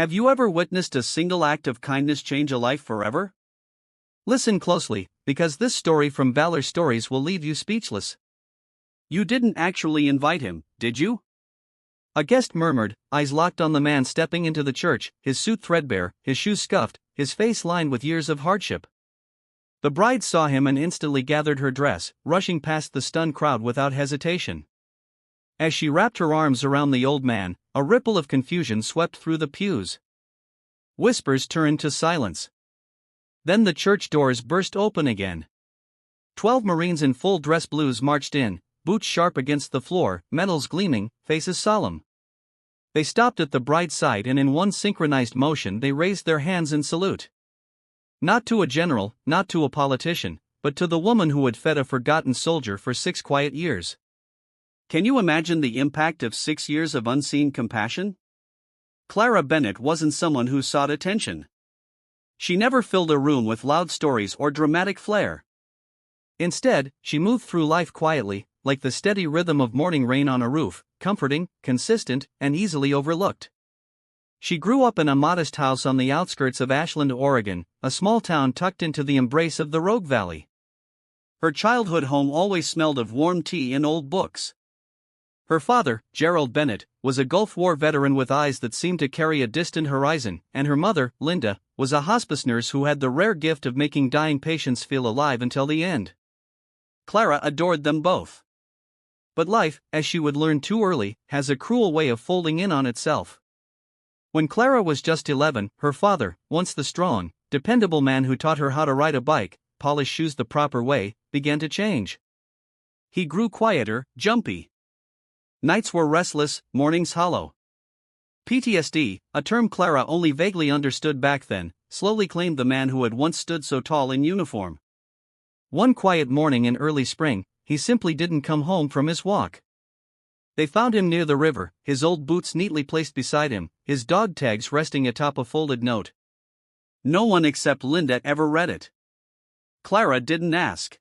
Have you ever witnessed a single act of kindness change a life forever? Listen closely, because this story from Valor Stories will leave you speechless. You didn't actually invite him, did you? A guest murmured, eyes locked on the man stepping into the church, his suit threadbare, his shoes scuffed, his face lined with years of hardship. The bride saw him and instantly gathered her dress, rushing past the stunned crowd without hesitation. As she wrapped her arms around the old man, a ripple of confusion swept through the pews. Whispers turned to silence. Then the church doors burst open again. 12 Marines in full dress blues marched in, boots sharp against the floor, medals gleaming, faces solemn. They stopped at the bride's side and in one synchronized motion they raised their hands in salute. Not to a general, not to a politician, but to the woman who had fed a forgotten soldier for 6 quiet years. Can you imagine the impact of 6 years of unseen compassion? Clara Bennett wasn't someone who sought attention. She never filled a room with loud stories or dramatic flair. Instead, she moved through life quietly, like the steady rhythm of morning rain on a roof, comforting, consistent, and easily overlooked. She grew up in a modest house on the outskirts of Ashland, Oregon, a small town tucked into the embrace of the Rogue Valley. Her childhood home always smelled of warm tea and old books. Her father, Gerald Bennett, was a Gulf War veteran with eyes that seemed to carry a distant horizon, and her mother, Linda, was a hospice nurse who had the rare gift of making dying patients feel alive until the end. Clara adored them both. But life, as she would learn too early, has a cruel way of folding in on itself. When Clara was just 11, her father, once the strong, dependable man who taught her how to ride a bike, polish shoes the proper way, began to change. He grew quieter, jumpy. Nights were restless, mornings hollow. PTSD, a term Clara only vaguely understood back then, slowly claimed the man who had once stood so tall in uniform. One quiet morning in early spring, he simply didn't come home from his walk. They found him near the river, his old boots neatly placed beside him, his dog tags resting atop a folded note. No one except Linda ever read it. Clara didn't ask.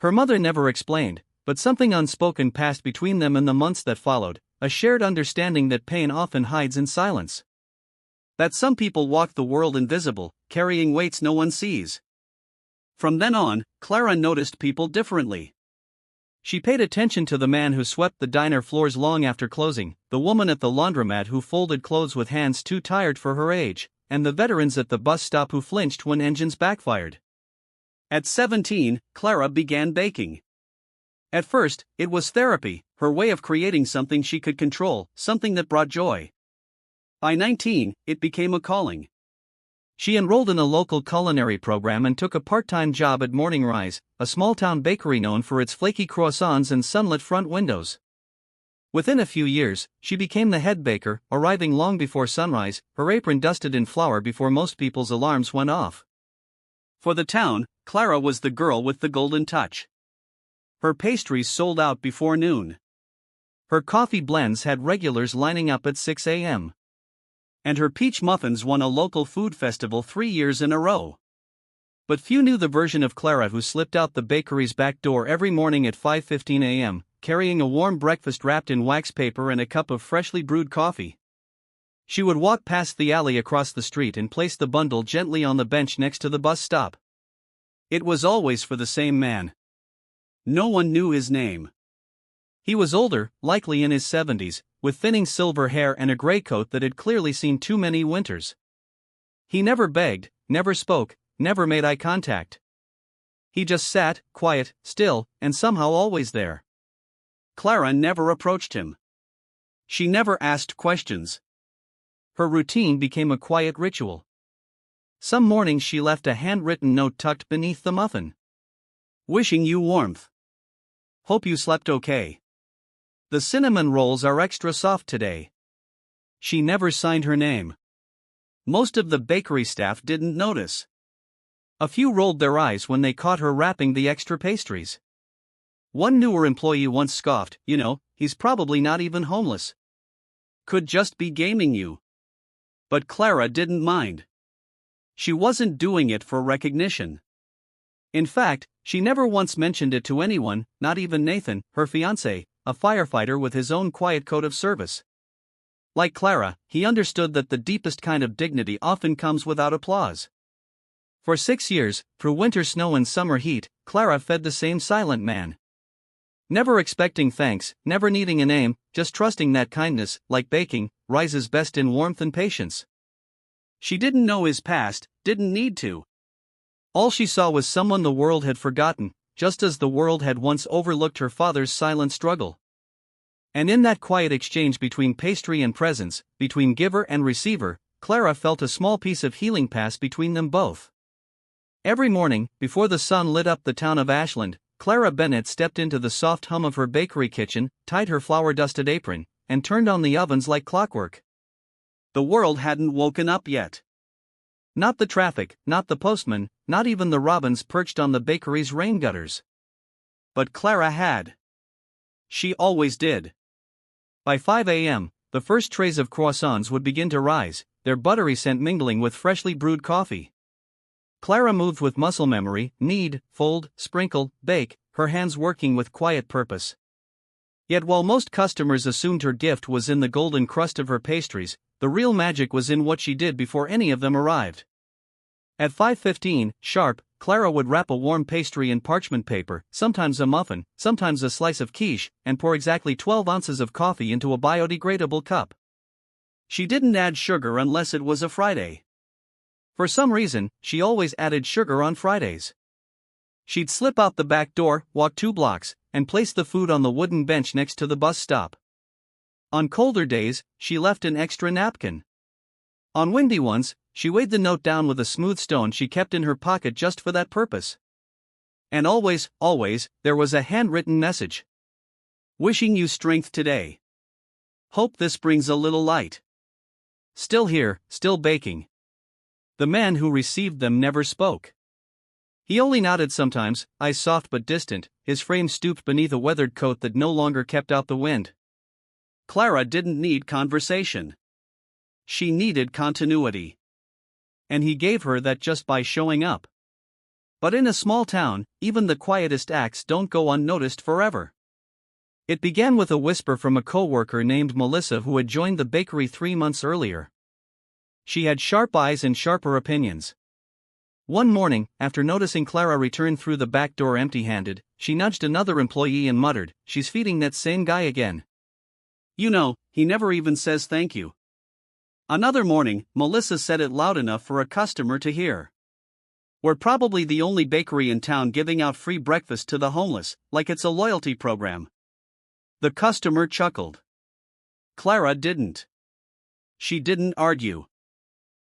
Her mother never explained, but something unspoken passed between them in the months that followed, a shared understanding that pain often hides in silence. That some people walk the world invisible, carrying weights no one sees. From then on, Clara noticed people differently. She paid attention to the man who swept the diner floors long after closing, the woman at the laundromat who folded clothes with hands too tired for her age, and the veterans at the bus stop who flinched when engines backfired. At 17, Clara began baking. At first, it was therapy, her way of creating something she could control, something that brought joy. By 19, it became a calling. She enrolled in a local culinary program and took a part-time job at Morning Rise, a small-town bakery known for its flaky croissants and sunlit front windows. Within a few years, she became the head baker, arriving long before sunrise, her apron dusted in flour before most people's alarms went off. For the town, Clara was the girl with the golden touch. Her pastries sold out before noon. Her coffee blends had regulars lining up at 6 a.m. And her peach muffins won a local food festival 3 years in a row. But few knew the version of Clara who slipped out the bakery's back door every morning at 5:15 a.m., carrying a warm breakfast wrapped in wax paper and a cup of freshly brewed coffee. She would walk past the alley across the street and place the bundle gently on the bench next to the bus stop. It was always for the same man. No one knew his name. He was older, likely in his 70s, with thinning silver hair and a gray coat that had clearly seen too many winters. He never begged, never spoke, never made eye contact. He just sat, quiet, still, and somehow always there. Clara never approached him. She never asked questions. Her routine became a quiet ritual. Some mornings she left a handwritten note tucked beneath the muffin. Wishing you warmth. Hope you slept okay. The cinnamon rolls are extra soft today. She never signed her name. Most of the bakery staff didn't notice. A few rolled their eyes when they caught her wrapping the extra pastries. One newer employee once scoffed, he's probably not even homeless. Could just be gaming you. But Clara didn't mind. She wasn't doing it for recognition. In fact, she never once mentioned it to anyone, not even Nathan, her fiancé, a firefighter with his own quiet code of service. Like Clara, he understood that the deepest kind of dignity often comes without applause. For 6 years, through winter snow and summer heat, Clara fed the same silent man. Never expecting thanks, never needing a name, just trusting that kindness, like baking, rises best in warmth and patience. She didn't know his past, didn't need to. All she saw was someone the world had forgotten, just as the world had once overlooked her father's silent struggle. And in that quiet exchange between pastry and presents, between giver and receiver, Clara felt a small piece of healing pass between them both. Every morning, before the sun lit up the town of Ashland, Clara Bennett stepped into the soft hum of her bakery kitchen, tied her flour-dusted apron, and turned on the ovens like clockwork. The world hadn't woken up yet. Not the traffic, not the postman, not even the robins perched on the bakery's rain gutters. But Clara had. She always did. By 5 a.m., the first trays of croissants would begin to rise, their buttery scent mingling with freshly brewed coffee. Clara moved with muscle memory, knead, fold, sprinkle, bake, her hands working with quiet purpose. Yet while most customers assumed her gift was in the golden crust of her pastries, the real magic was in what she did before any of them arrived. At 5:15, sharp, Clara would wrap a warm pastry in parchment paper, sometimes a muffin, sometimes a slice of quiche, and pour exactly 12 ounces of coffee into a biodegradable cup. She didn't add sugar unless it was a Friday. For some reason, she always added sugar on Fridays. She'd slip out the back door, walk 2 blocks, and place the food on the wooden bench next to the bus stop. On colder days, she left an extra napkin. On windy ones, she weighed the note down with a smooth stone she kept in her pocket just for that purpose. And always, there was a handwritten message. Wishing you strength today. Hope this brings a little light. Still here, still baking. The man who received them never spoke. He only nodded sometimes, eyes soft but distant, his frame stooped beneath a weathered coat that no longer kept out the wind. Clara didn't need conversation. She needed continuity. And he gave her that just by showing up. But in a small town, even the quietest acts don't go unnoticed forever. It began with a whisper from a co-worker named Melissa who had joined the bakery 3 months earlier. She had sharp eyes and sharper opinions. One morning, after noticing Clara return through the back door empty-handed, she nudged another employee and muttered, "She's feeding that same guy again. You know, he never even says thank you." Another morning, Melissa said it loud enough for a customer to hear. "We're probably the only bakery in town giving out free breakfast to the homeless, like it's a loyalty program." The customer chuckled. Clara didn't. She didn't argue.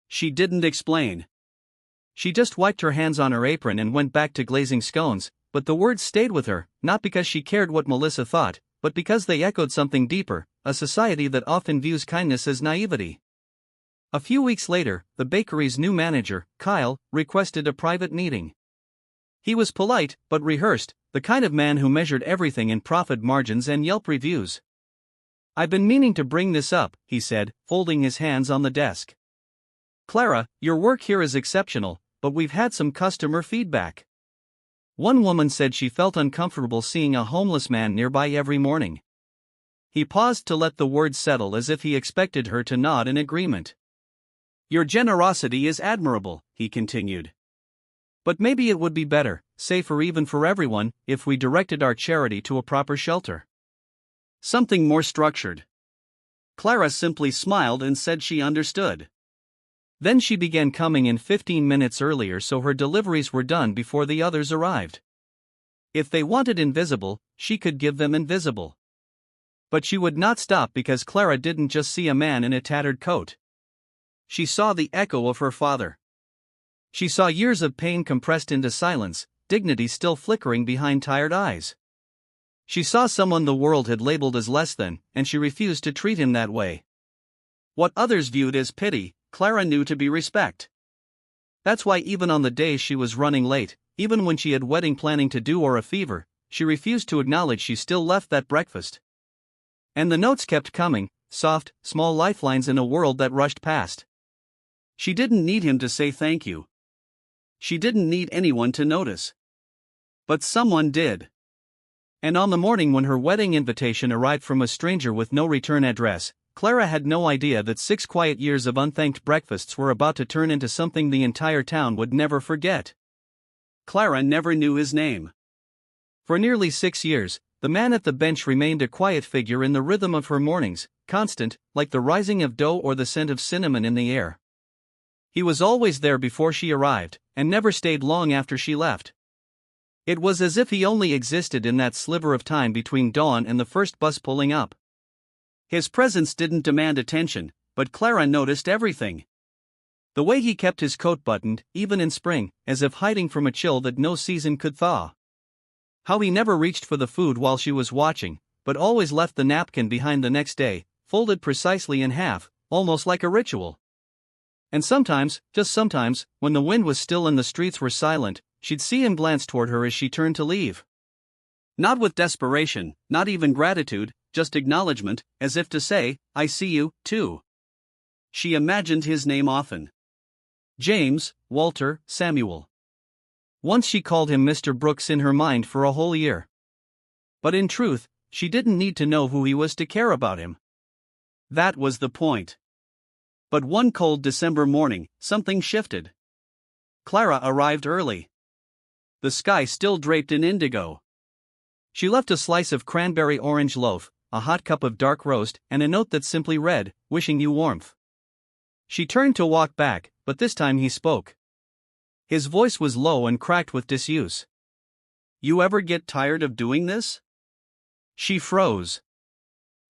She didn't explain. She just wiped her hands on her apron and went back to glazing scones, but the words stayed with her, not because she cared what Melissa thought, but because they echoed something deeper, a society that often views kindness as naivety. A few weeks later, the bakery's new manager, Kyle, requested a private meeting. He was polite, but rehearsed, the kind of man who measured everything in profit margins and Yelp reviews. "I've been meaning to bring this up," he said, folding his hands on the desk. "Clara, your work here is exceptional, but we've had some customer feedback. One woman said she felt uncomfortable seeing a homeless man nearby every morning." He paused to let the words settle as if he expected her to nod in agreement. "Your generosity is admirable," he continued. "But maybe it would be better, safer even for everyone, if we directed our charity to a proper shelter. Something more structured." Clara simply smiled and said she understood. Then she began coming in 15 minutes earlier so her deliveries were done before the others arrived. If they wanted invisible, she could give them invisible. But she would not stop because Clara didn't just see a man in a tattered coat. She saw the echo of her father. She saw years of pain compressed into silence, dignity still flickering behind tired eyes. She saw someone the world had labeled as less than, and she refused to treat him that way. What others viewed as pity, Clara knew to be respect. That's why even on the days she was running late, even when she had wedding planning to do or a fever, she refused to acknowledge she still left that breakfast. And the notes kept coming, soft, small lifelines in a world that rushed past. She didn't need him to say thank you. She didn't need anyone to notice. But someone did. And on the morning when her wedding invitation arrived from a stranger with no return address, Clara had no idea that 6 quiet years of unthanked breakfasts were about to turn into something the entire town would never forget. Clara never knew his name. For nearly 6 years, the man at the bench remained a quiet figure in the rhythm of her mornings, constant, like the rising of dough or the scent of cinnamon in the air. He was always there before she arrived, and never stayed long after she left. It was as if he only existed in that sliver of time between dawn and the first bus pulling up. His presence didn't demand attention, but Clara noticed everything. The way he kept his coat buttoned, even in spring, as if hiding from a chill that no season could thaw. How he never reached for the food while she was watching, but always left the napkin behind the next day, folded precisely in half, almost like a ritual. And sometimes, just sometimes, when the wind was still and the streets were silent, she'd see him glance toward her as she turned to leave. Not with desperation, not even gratitude, just acknowledgement, as if to say, "I see you, too." She imagined his name often. James, Walter, Samuel. Once she called him Mr. Brooks in her mind for a whole year. But in truth, she didn't need to know who he was to care about him. That was the point. But one cold December morning, something shifted. Clara arrived early. The sky still draped in indigo. She left a slice of cranberry orange loaf, a hot cup of dark roast, and a note that simply read, "Wishing you warmth." She turned to walk back, but this time he spoke. His voice was low and cracked with disuse. "You ever get tired of doing this?" She froze.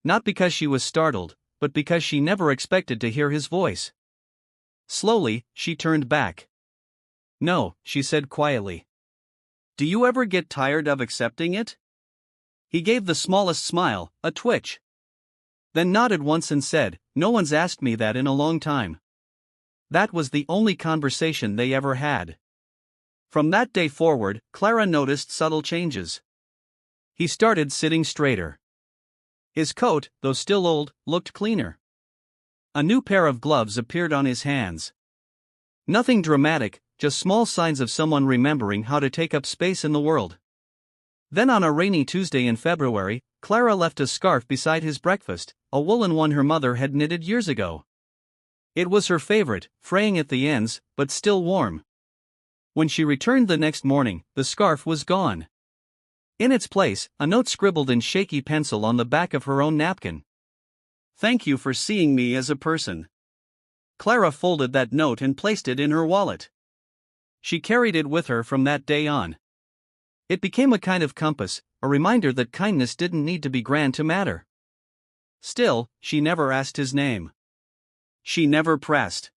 Not because she was startled, but because she never expected to hear his voice. Slowly, she turned back. "No," she said quietly. "Do you ever get tired of accepting it?" He gave the smallest smile, a twitch. Then nodded once and said, "No one's asked me that in a long time." That was the only conversation they ever had. From that day forward, Clara noticed subtle changes. He started sitting straighter. His coat, though still old, looked cleaner. A new pair of gloves appeared on his hands. Nothing dramatic, just small signs of someone remembering how to take up space in the world. Then on a rainy Tuesday in February, Clara left a scarf beside his breakfast, a woolen one her mother had knitted years ago. It was her favorite, fraying at the ends, but still warm. When she returned the next morning, the scarf was gone. In its place, a note scribbled in shaky pencil on the back of her own napkin. "Thank you for seeing me as a person." Clara folded that note and placed it in her wallet. She carried it with her from that day on. It became a kind of compass, a reminder that kindness didn't need to be grand to matter. Still, she never asked his name. She never pressed.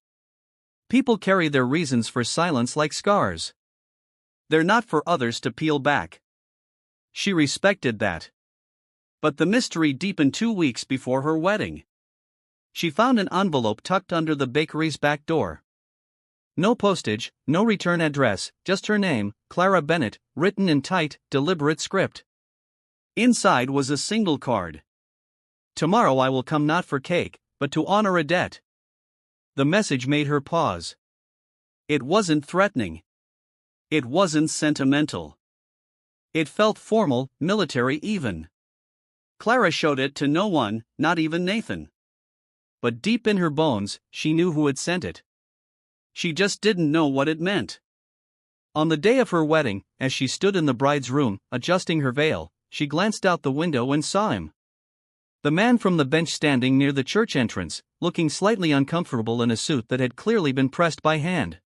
People carry their reasons for silence like scars. They're not for others to peel back. She respected that. But the mystery deepened 2 weeks before her wedding. She found an envelope tucked under the bakery's back door. No postage, no return address, just her name, Clara Bennett, written in tight, deliberate script. Inside was a single card. "Tomorrow I will come not for cake, but to honor a debt." The message made her pause. It wasn't threatening. It wasn't sentimental. It felt formal, military even. Clara showed it to no one, not even Nathan. But deep in her bones, she knew who had sent it. She just didn't know what it meant. On the day of her wedding, as she stood in the bride's room, adjusting her veil, she glanced out the window and saw him. The man from the bench standing near the church entrance, looking slightly uncomfortable in a suit that had clearly been pressed by hand.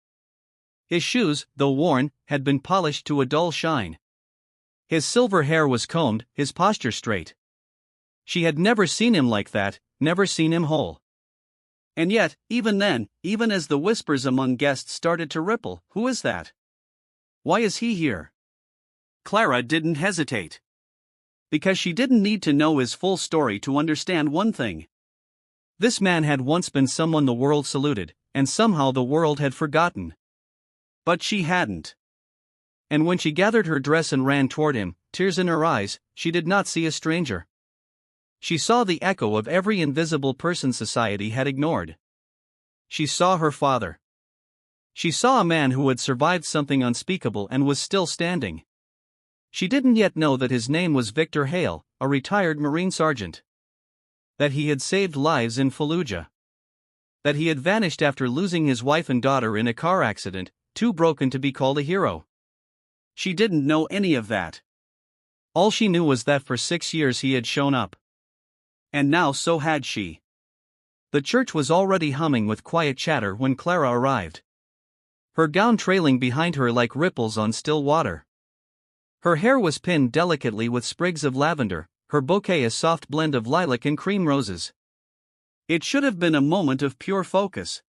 His shoes, though worn, had been polished to a dull shine. His silver hair was combed, his posture straight. She had never seen him like that, never seen him whole. And yet, even then, even as the whispers among guests started to ripple, "Who is that? Why is he here?" Clara didn't hesitate. Because she didn't need to know his full story to understand one thing. This man had once been someone the world saluted, and somehow the world had forgotten. But she hadn't. And when she gathered her dress and ran toward him, tears in her eyes, she did not see a stranger. She saw the echo of every invisible person society had ignored. She saw her father. She saw a man who had survived something unspeakable and was still standing. She didn't yet know that his name was Victor Hale, a retired Marine sergeant. That he had saved lives in Fallujah. That he had vanished after losing his wife and daughter in a car accident, too broken to be called a hero. She didn't know any of that. All she knew was that for 6 years he had shown up. And now so had she. The church was already humming with quiet chatter when Clara arrived. Her gown trailing behind her like ripples on still water. Her hair was pinned delicately with sprigs of lavender, her bouquet a soft blend of lilac and cream roses. It should have been a moment of pure focus.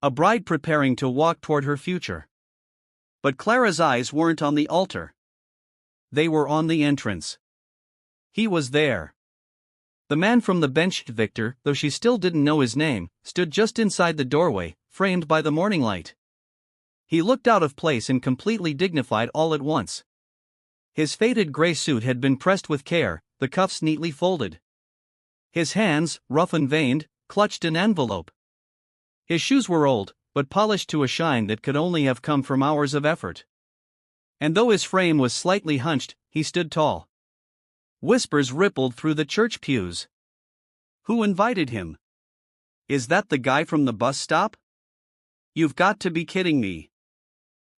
A bride preparing to walk toward her future. But Clara's eyes weren't on the altar. They were on the entrance. He was there. The man from the bench, Victor, though she still didn't know his name, stood just inside the doorway, framed by the morning light. He looked out of place and completely dignified all at once. His faded gray suit had been pressed with care, the cuffs neatly folded. His hands, rough and veined, clutched an envelope. His shoes were old, but polished to a shine that could only have come from hours of effort. And though his frame was slightly hunched, he stood tall. Whispers rippled through the church pews. Who invited him? Is that the guy from the bus stop? You've got to be kidding me.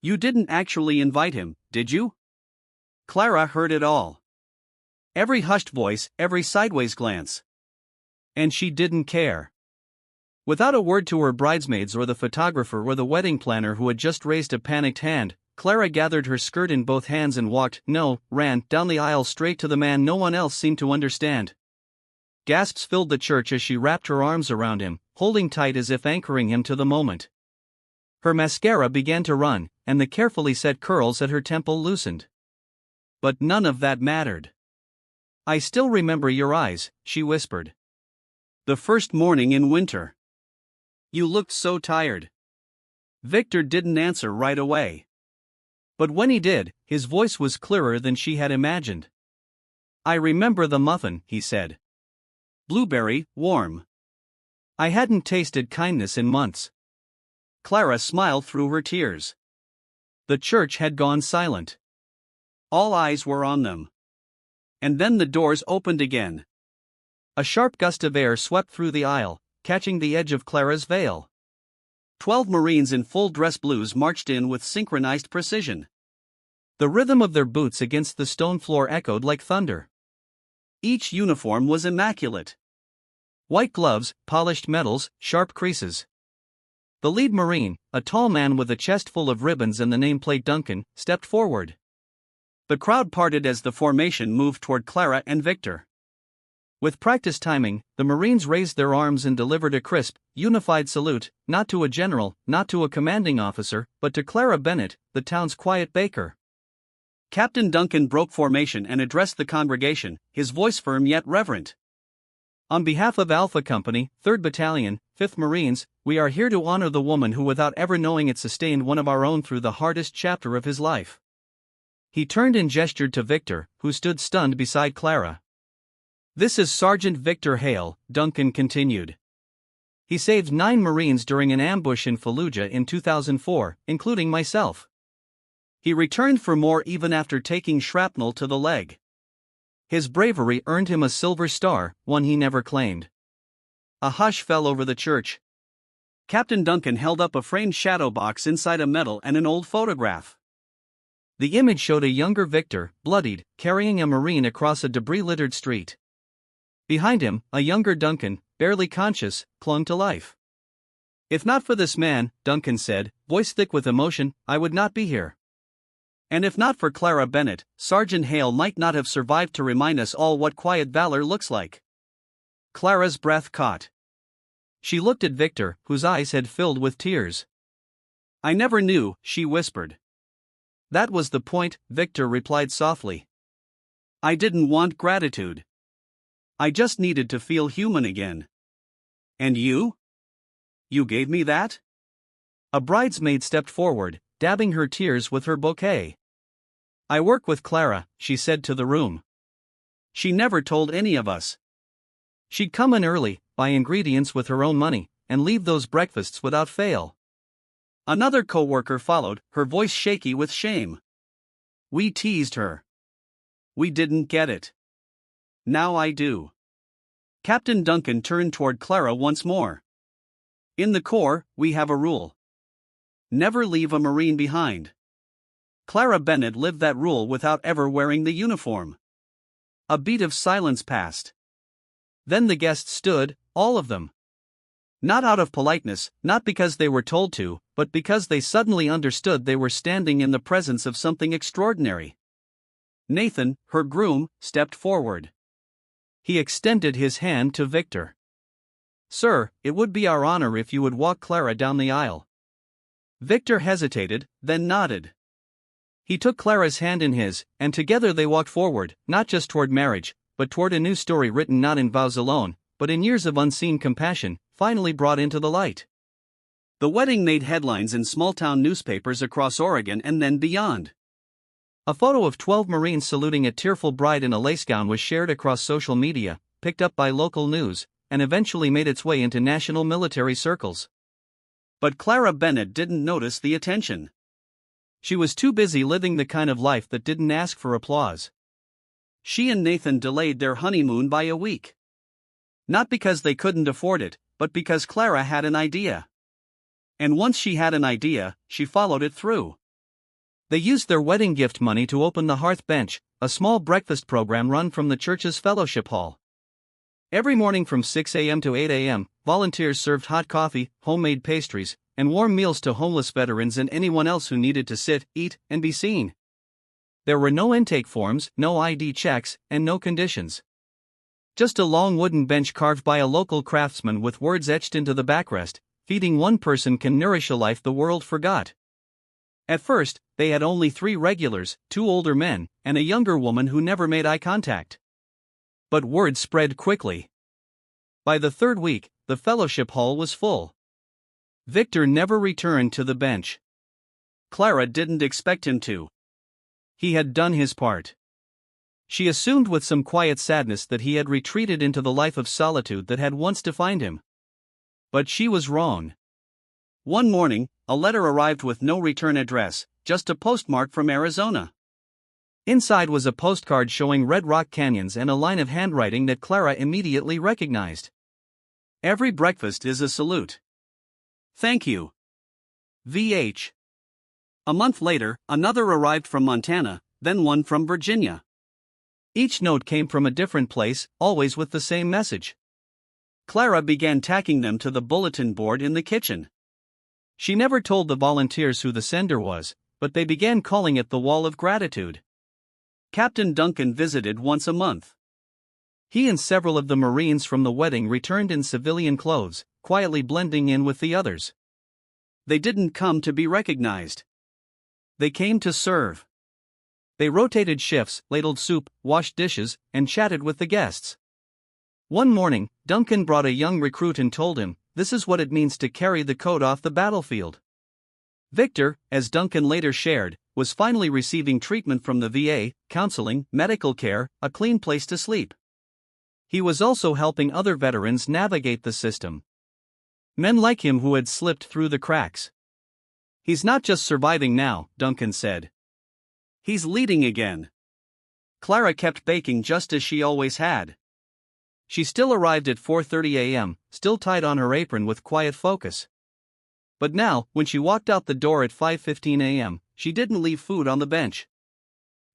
You didn't actually invite him, did you? Clara heard it all. Every hushed voice, every sideways glance. And she didn't care. Without a word to her bridesmaids or the photographer or the wedding planner who had just raised a panicked hand, Clara gathered her skirt in both hands and ran down the aisle straight to the man no one else seemed to understand. Gasps filled the church as she wrapped her arms around him, holding tight as if anchoring him to the moment. Her mascara began to run, and the carefully set curls at her temple loosened. But none of that mattered. I still remember your eyes, she whispered. The first morning in winter. You looked so tired. Victor didn't answer right away. But when he did, his voice was clearer than she had imagined. I remember the muffin, he said. Blueberry, warm. I hadn't tasted kindness in months. Clara smiled through her tears. The church had gone silent. All eyes were on them. And then the doors opened again. A sharp gust of air swept through the aisle, catching the edge of Clara's veil. 12 Marines in full dress blues marched in with synchronized precision. The rhythm of their boots against the stone floor echoed like thunder. Each uniform was immaculate. White gloves, polished metals, sharp creases. The lead Marine, a tall man with a chest full of ribbons and the nameplate Duncan, stepped forward. The crowd parted as the formation moved toward Clara and Victor. With practice timing, the Marines raised their arms and delivered a crisp, unified salute, not to a general, not to a commanding officer, but to Clara Bennett, the town's quiet baker. Captain Duncan broke formation and addressed the congregation, his voice firm yet reverent. On behalf of Alpha Company, 3rd Battalion, 5th Marines, we are here to honor the woman who without ever knowing it sustained one of our own through the hardest chapter of his life. He turned and gestured to Victor, who stood stunned beside Clara. This is Sergeant Victor Hale, Duncan continued. He saved 9 Marines during an ambush in Fallujah in 2004, including myself. He returned for more even after taking shrapnel to the leg. His bravery earned him a Silver Star, one he never claimed. A hush fell over the church. Captain Duncan held up a framed shadow box inside a medal and an old photograph. The image showed a younger Victor, bloodied, carrying a Marine across a debris-littered street. Behind him, a younger Duncan, barely conscious, clung to life. If not for this man, Duncan said, voice thick with emotion, I would not be here. And if not for Clara Bennett, Sergeant Hale might not have survived to remind us all what quiet valor looks like. Clara's breath caught. She looked at Victor, whose eyes had filled with tears. I never knew, she whispered. That was the point, Victor replied softly. I didn't want gratitude. I just needed to feel human again. And you? You gave me that? A bridesmaid stepped forward, dabbing her tears with her bouquet. I work with Clara, she said to the room. She never told any of us. She'd come in early, buy ingredients with her own money, and leave those breakfasts without fail. Another co-worker followed, her voice shaky with shame. We teased her. We didn't get it. Now I do. Captain Duncan turned toward Clara once more. In the Corps, we have a rule. Never leave a Marine behind. Clara Bennett lived that rule without ever wearing the uniform. A beat of silence passed. Then the guests stood, all of them. Not out of politeness, not because they were told to, but because they suddenly understood they were standing in the presence of something extraordinary. Nathan, her groom, stepped forward. He extended his hand to Victor. "Sir, it would be our honor if you would walk Clara down the aisle." Victor hesitated, then nodded. He took Clara's hand in his, and together they walked forward, not just toward marriage, but toward a new story written not in vows alone, but in years of unseen compassion, finally brought into the light. The wedding made headlines in small-town newspapers across Oregon and then beyond. A photo of 12 Marines saluting a tearful bride in a lace gown was shared across social media, picked up by local news, and eventually made its way into national military circles. But Clara Bennett didn't notice the attention. She was too busy living the kind of life that didn't ask for applause. She and Nathan delayed their honeymoon by a week. Not because they couldn't afford it, but because Clara had an idea. And once she had an idea, she followed it through. They used their wedding gift money to open the Hearth Bench, a small breakfast program run from the church's fellowship hall. Every morning from 6 a.m. to 8 a.m., volunteers served hot coffee, homemade pastries, and warm meals to homeless veterans and anyone else who needed to sit, eat, and be seen. There were no intake forms, no ID checks, and no conditions. Just a long wooden bench carved by a local craftsman with words etched into the backrest: "Feeding one person can nourish a life the world forgot." At first, they had only 3 regulars, 2 older men, and a younger woman who never made eye contact. But word spread quickly. By the 3rd week, the fellowship hall was full. Victor never returned to the bench. Clara didn't expect him to. He had done his part. She assumed with some quiet sadness that he had retreated into the life of solitude that had once defined him. But she was wrong. One morning, a letter arrived with no return address, just a postmark from Arizona. Inside was a postcard showing red rock canyons and a line of handwriting that Clara immediately recognized. "Every breakfast is a salute. Thank you. VH." A month later, another arrived from Montana, then one from Virginia. Each note came from a different place, always with the same message. Clara began tacking them to the bulletin board in the kitchen. She never told the volunteers who the sender was, but they began calling it the Wall of Gratitude. Captain Duncan visited once a month. He and several of the Marines from the wedding returned in civilian clothes, quietly blending in with the others. They didn't come to be recognized. They came to serve. They rotated shifts, ladled soup, washed dishes, and chatted with the guests. One morning, Duncan brought a young recruit and told him, "This is what it means to carry the coat off the battlefield." Victor, as Duncan later shared, was finally receiving treatment from the VA, counseling, medical care, a clean place to sleep. He was also helping other veterans navigate the system. Men like him who had slipped through the cracks. "He's not just surviving now," Duncan said. "He's leading again." Clara kept baking just as she always had. She still arrived at 4:30 a.m., still tied on her apron with quiet focus. But now, when she walked out the door at 5:15 a.m., she didn't leave food on the bench.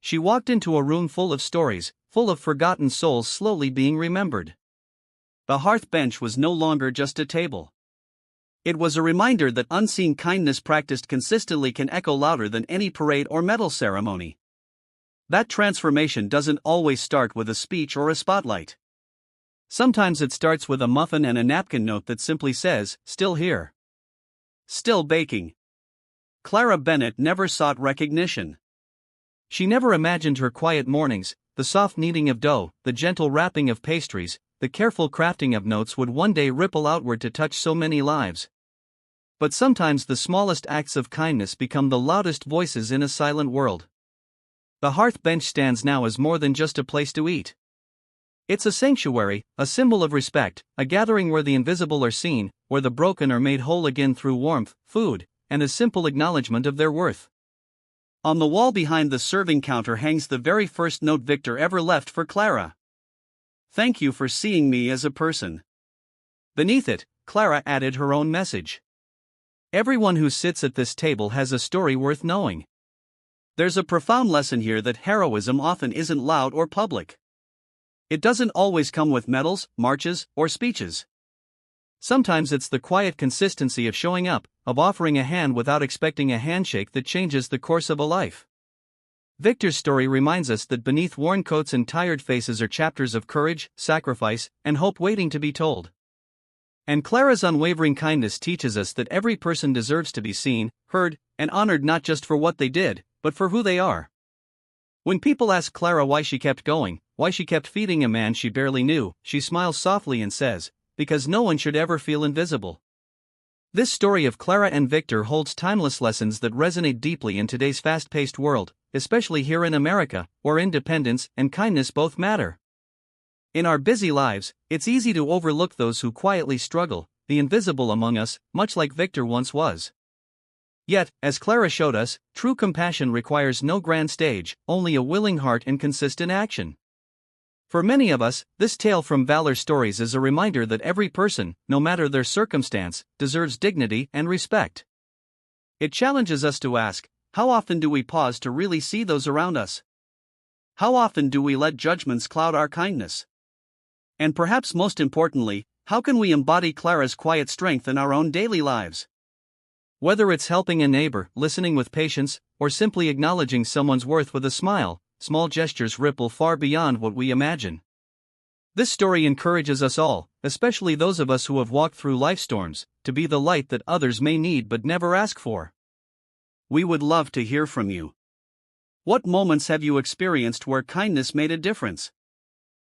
She walked into a room full of stories, full of forgotten souls slowly being remembered. The hearth bench was no longer just a table. It was a reminder that unseen kindness practiced consistently can echo louder than any parade or medal ceremony. That transformation doesn't always start with a speech or a spotlight. Sometimes it starts with a muffin and a napkin note that simply says, "Still here. Still baking." Clara Bennett never sought recognition. She never imagined her quiet mornings, the soft kneading of dough, the gentle wrapping of pastries, the careful crafting of notes would one day ripple outward to touch so many lives. But sometimes the smallest acts of kindness become the loudest voices in a silent world. The hearth bench stands now as more than just a place to eat. It's a sanctuary, a symbol of respect, a gathering where the invisible are seen, where the broken are made whole again through warmth, food, and a simple acknowledgement of their worth. On the wall behind the serving counter hangs the very first note Victor ever left for Clara. Thank you for seeing me as a person. Beneath it, Clara added her own message. Everyone who sits at this table has a story worth knowing. There's a profound lesson here that heroism often isn't loud or public. It doesn't always come with medals, marches, or speeches. Sometimes it's the quiet consistency of showing up, of offering a hand without expecting a handshake that changes the course of a life. Victor's story reminds us that beneath worn coats and tired faces are chapters of courage, sacrifice, and hope waiting to be told. And Clara's unwavering kindness teaches us that every person deserves to be seen, heard, and honored not just for what they did, but for who they are. When people ask Clara why she kept going, why she kept feeding a man she barely knew, she smiles softly and says, "Because no one should ever feel invisible." This story of Clara and Victor holds timeless lessons that resonate deeply in today's fast-paced world, especially here in America, where independence and kindness both matter. In our busy lives, it's easy to overlook those who quietly struggle, the invisible among us, much like Victor once was. Yet, as Clara showed us, true compassion requires no grand stage, only a willing heart and consistent action. For many of us, this tale from Valor Stories is a reminder that every person, no matter their circumstance, deserves dignity and respect. It challenges us to ask, how often do we pause to really see those around us? How often do we let judgments cloud our kindness? And perhaps most importantly, how can we embody Clara's quiet strength in our own daily lives? Whether it's helping a neighbor, listening with patience, or simply acknowledging someone's worth with a smile, small gestures ripple far beyond what we imagine. This story encourages us all, especially those of us who have walked through life storms, to be the light that others may need but never ask for. We would love to hear from you. What moments have you experienced where kindness made a difference?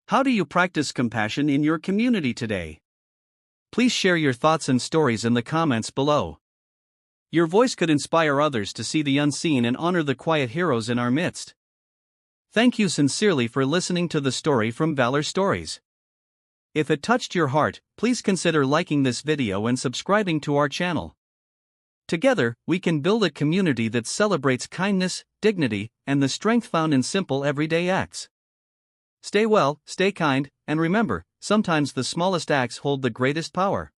How do you practice compassion in your community today? Please share your thoughts and stories in the comments below. Your voice could inspire others to see the unseen and honor the quiet heroes in our midst. Thank you sincerely for listening to the story from Valor Stories. If it touched your heart, please consider liking this video and subscribing to our channel. Together, we can build a community that celebrates kindness, dignity, and the strength found in simple everyday acts. Stay well, stay kind, and remember, sometimes the smallest acts hold the greatest power.